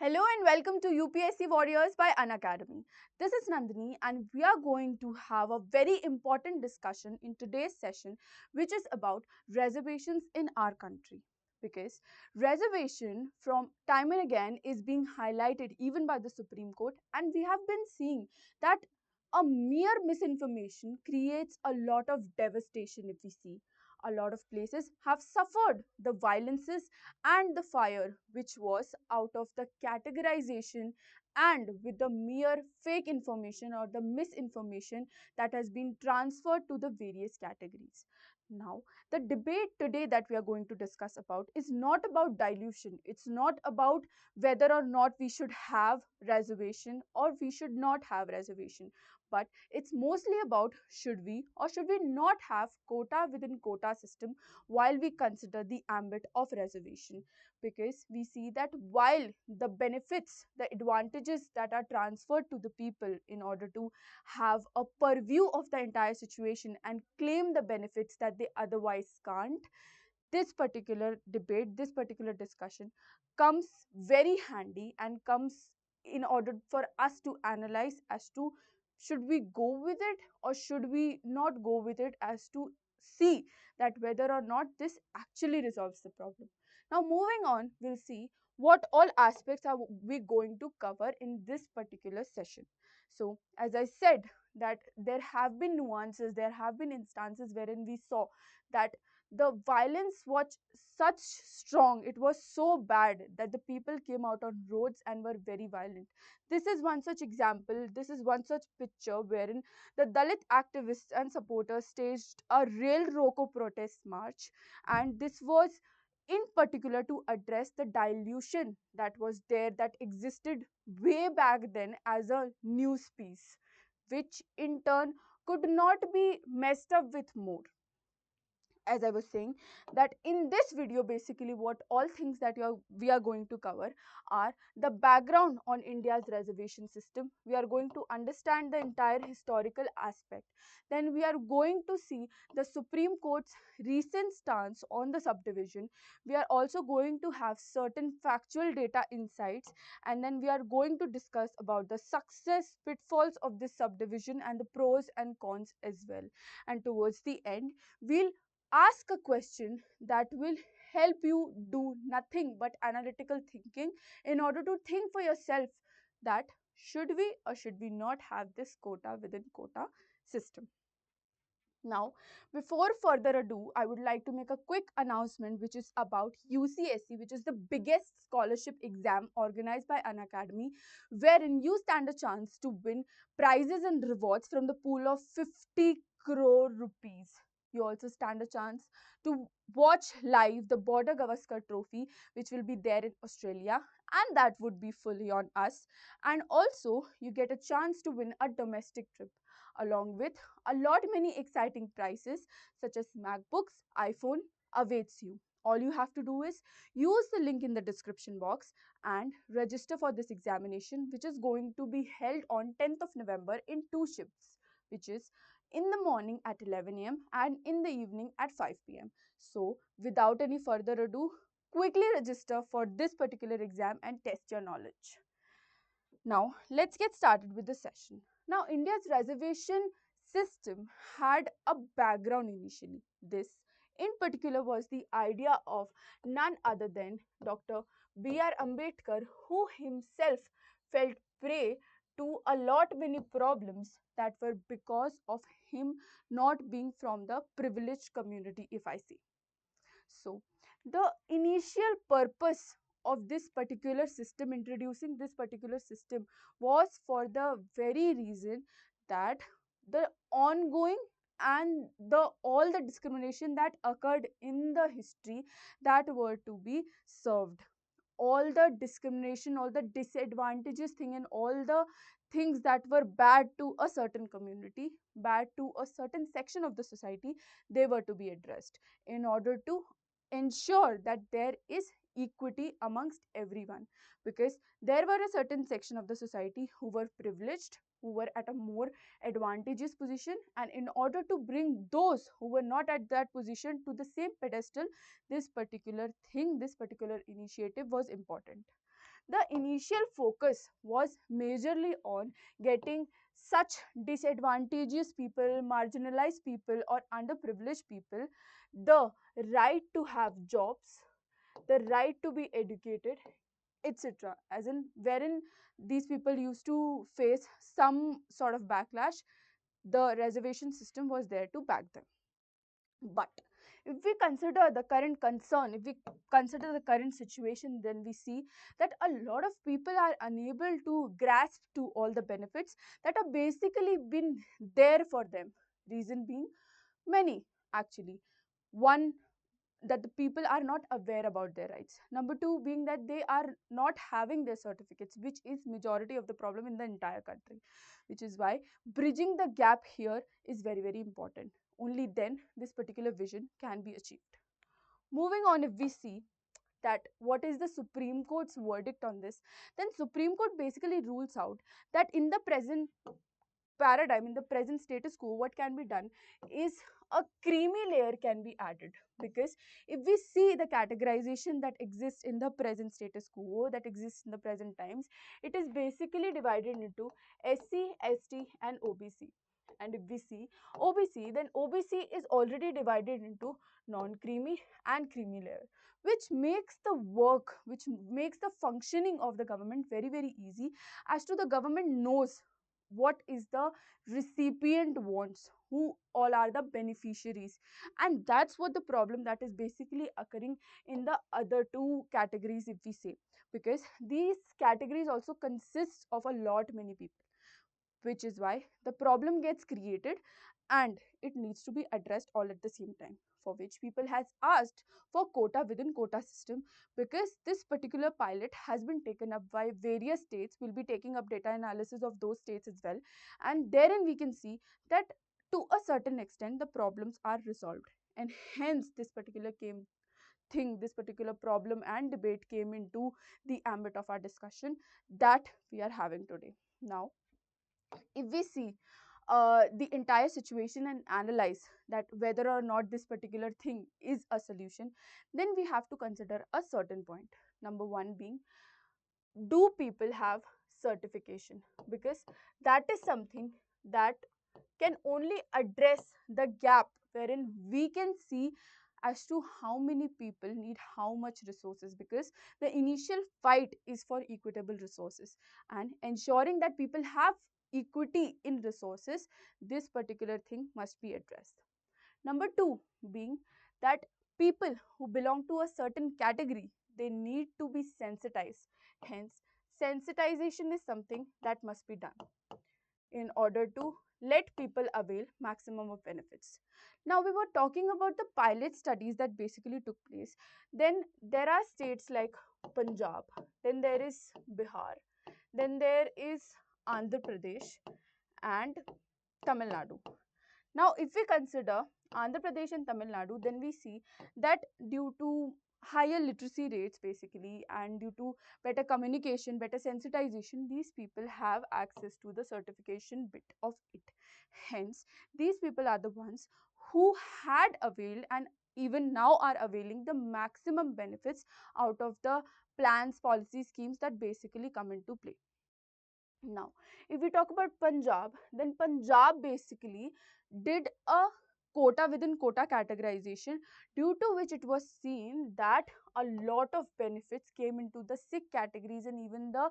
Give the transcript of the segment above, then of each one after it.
Hello and welcome to UPSC Warriors by Unacademy. This is Nandini and we are going to have a very important discussion in today's session which is about reservations in our country. Because reservation from time and again is being highlighted even by the Supreme Court, and we have been seeing that a mere misinformation creates a lot of devastation. If we see, a lot of places have suffered the violences and the fire which was out of the categorization and with the mere fake information or the misinformation that has been transferred to the various categories. Now the debate today that we are going to discuss about is not about dilution. It's not about whether or not we should have reservation or we should not have reservation, but it's mostly about should we or should we not have quota within quota system while we consider the ambit of reservation. Because we see that while the benefits, the advantages that are transferred to the people in order to have a purview of the entire situation and claim the benefits that they otherwise can't, this particular debate, this particular discussion comes very handy and comes in order for us to analyze as to should we go with it or should we not go with it, as to see that whether or not this actually resolves the problem. Now moving on, we'll see what all aspects are we going to cover in this particular session. So as I said, that there have been nuances, there have been instances wherein we saw that the violence was such strong, it was so bad that the people came out on roads and were very violent. This is one such example, this is one such picture wherein the Dalit activists and supporters staged a real Roko protest march, and this was in particular to address the dilution that was there, that existed way back then as a news piece, which in turn could not be messed up with more. As I was saying, that in this video basically what all things that we are going to cover are the background on India's reservation system. We are going to understand the entire historical aspect. Then we are going to see the Supreme Court's recent stance on the subdivision. We are also going to have certain factual data insights, and then we are going to discuss about the success pitfalls of this subdivision and the pros and cons as well. And towards the end, we'll ask a question that will help you do nothing but analytical thinking in order to think for yourself that should we or should we not have this quota within quota system. Now, before further ado, I would like to make a quick announcement which is about UCSC, which is the biggest scholarship exam organized by Unacademy, wherein you stand a chance to win prizes and rewards from the pool of 50 crore rupees. You also stand a chance to watch live the Border Gavaskar Trophy, which will be there in Australia, and that would be fully on us. And also, you get a chance to win a domestic trip along with a lot many exciting prizes such as MacBooks, iPhone awaits you. All you have to do is use the link in the description box and register for this examination, which is going to be held on 10th of November in two shifts, which is in the morning at 11 a.m. and in the evening at 5 p.m. So without any further ado, quickly register for this particular exam and test your knowledge. Now, let's get started with the session. Now, India's reservation system had a background initially. This, in particular, was the idea of none other than Dr. B.R. Ambedkar, who himself felt prey to a lot many problems that were because of him not being from the privileged community, if I say. So, the initial purpose of this particular system, introducing this particular system, was for the very reason that the ongoing and the all the discrimination that occurred in the history that were to be served, all the discrimination, all the disadvantages thing, and all the things that were bad to a certain community, bad to a certain section of the society, they were to be addressed in order to ensure that there is equity amongst everyone. Because there were a certain section of the society who were privileged, who were at a more advantageous position, and in order to bring those who were not at that position to the same pedestal, this particular thing, this particular initiative was important. the initial focus was majorly on getting such disadvantageous people, marginalized people, or underprivileged people the right to have jobs, the right to be educated, etc. As in, wherein these people used to face some sort of backlash, the reservation system was there to back them. But if we consider the current concern, if we consider the current situation, then we see that a lot of people are unable to grasp to all the benefits that are basically been there for them. Reason being many, actually. One, that the people are not aware about their rights. Number two being that they are not having their certificates, which is majority of the problem in the entire country, which is why bridging the gap here is very, very important. Only then this particular vision can be achieved. Moving on, if we see that what is the Supreme Court's verdict on this, then Supreme Court basically rules out that in the present paradigm, in the present status quo, what can be done is a creamy layer can be added. Because if we see the categorization that exists in the present status quo, that exists in the present times, it is basically divided into SC, ST and OBC. And if we see OBC, then OBC is already divided into non-creamy and creamy layer, which makes the work, which makes the functioning of the government very, very easy, as to the government knows what is the recipient wants, who all are the beneficiaries. And that's what the problem that is basically occurring in the other two categories, if we say, because these categories also consist of a lot many people, which is why the problem gets created and it needs to be addressed all at the same time, for which people has asked for quota within quota system. Because this particular pilot has been taken up by various states, will be taking up data analysis of those states as well, and therein we can see that to a certain extent the problems are resolved. And hence this particular this particular problem and debate came into the ambit of our discussion that we are having today. Now if we see the entire situation and analyze that whether or not this particular thing is a solution, then we have to consider a certain point. Number one being, do people have certification? Because that is something that can only address the gap wherein we can see as to how many people need how much resources. Because the initial fight is for equitable resources, and ensuring that people have equity in resources, this particular thing must be addressed. Number two being that people who belong to a certain category, they need to be sensitized. Hence sensitization is something that must be done in order to let people avail maximum of benefits. Now we were talking about the pilot studies that basically took place. Then there are states like Punjab, then there is Bihar, then there is Andhra Pradesh and Tamil Nadu. Now, if we consider Andhra Pradesh and Tamil Nadu, then we see that due to higher literacy rates basically, and due to better communication, better sensitization, these people have access to the certification bit of it. Hence, these people are the ones who had availed and even now are availing the maximum benefits out of the plans, policy schemes that basically come into play. Now, if we talk about Punjab, then Punjab basically did a quota within quota categorization, due to which it was seen that a lot of benefits came into the Sikh categories and even the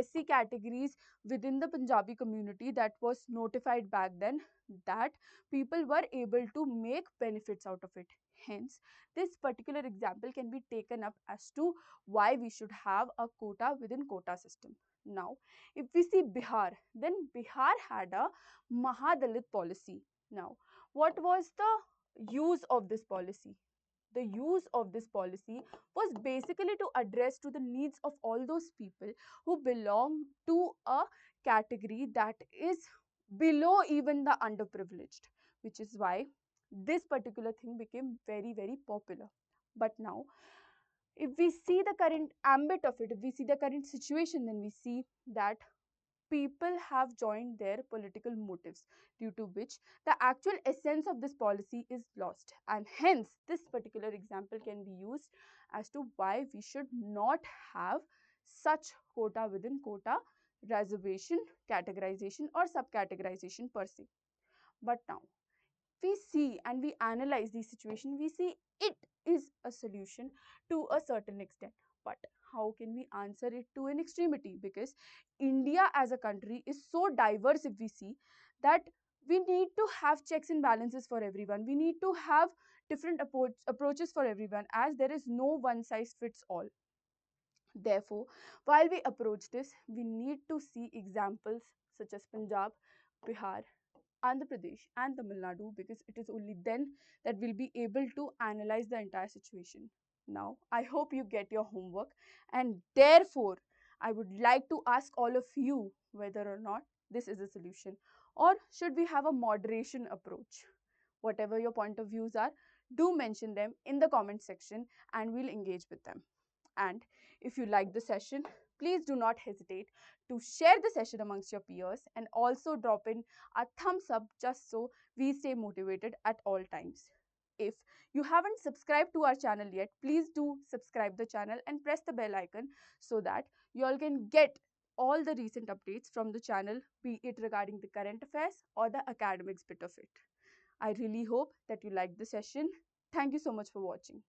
SC categories within the Punjabi community, that was notified back then, that people were able to make benefits out of it. Hence, this particular example can be taken up as to why we should have a quota within quota system. Now, if we see Bihar, then Bihar had a Mahadalit policy. Now, what was the use of this policy? The use of this policy was basically to address to the needs of all those people who belong to a category that is below even the underprivileged, which is why this particular thing became very, very popular. But now, if we see the current ambit of it, if we see the current situation, then we see that people have joined their political motives, due to which the actual essence of this policy is lost. And hence, this particular example can be used as to why we should not have such quota within quota, reservation, categorization or subcategorization per se. But now we see and we analyze the situation, we see it is a solution to a certain extent. But how can we answer it to an extremity? Because India as a country is so diverse, if we see that we need to have checks and balances for everyone. We need to have different approaches for everyone, as there is no one size fits all. Therefore, while we approach this, we need to see examples such as Punjab, Bihar, Andhra Pradesh, and Tamil Nadu, because it is only then that we'll be able to analyze the entire situation. Now, I hope you get your homework, and therefore, I would like to ask all of you whether or not this is a solution, or should we have a moderation approach. Whatever your point of views are, do mention them in the comment section and we'll engage with them. And if you like the session, please do not hesitate to share the session amongst your peers, and also drop in a thumbs up just so we stay motivated at all times. If you haven't subscribed to our channel yet, please do subscribe the channel and press the bell icon so that you all can get all the recent updates from the channel, be it regarding the current affairs or the academics bit of it. I really hope that you liked the session. Thank you so much for watching.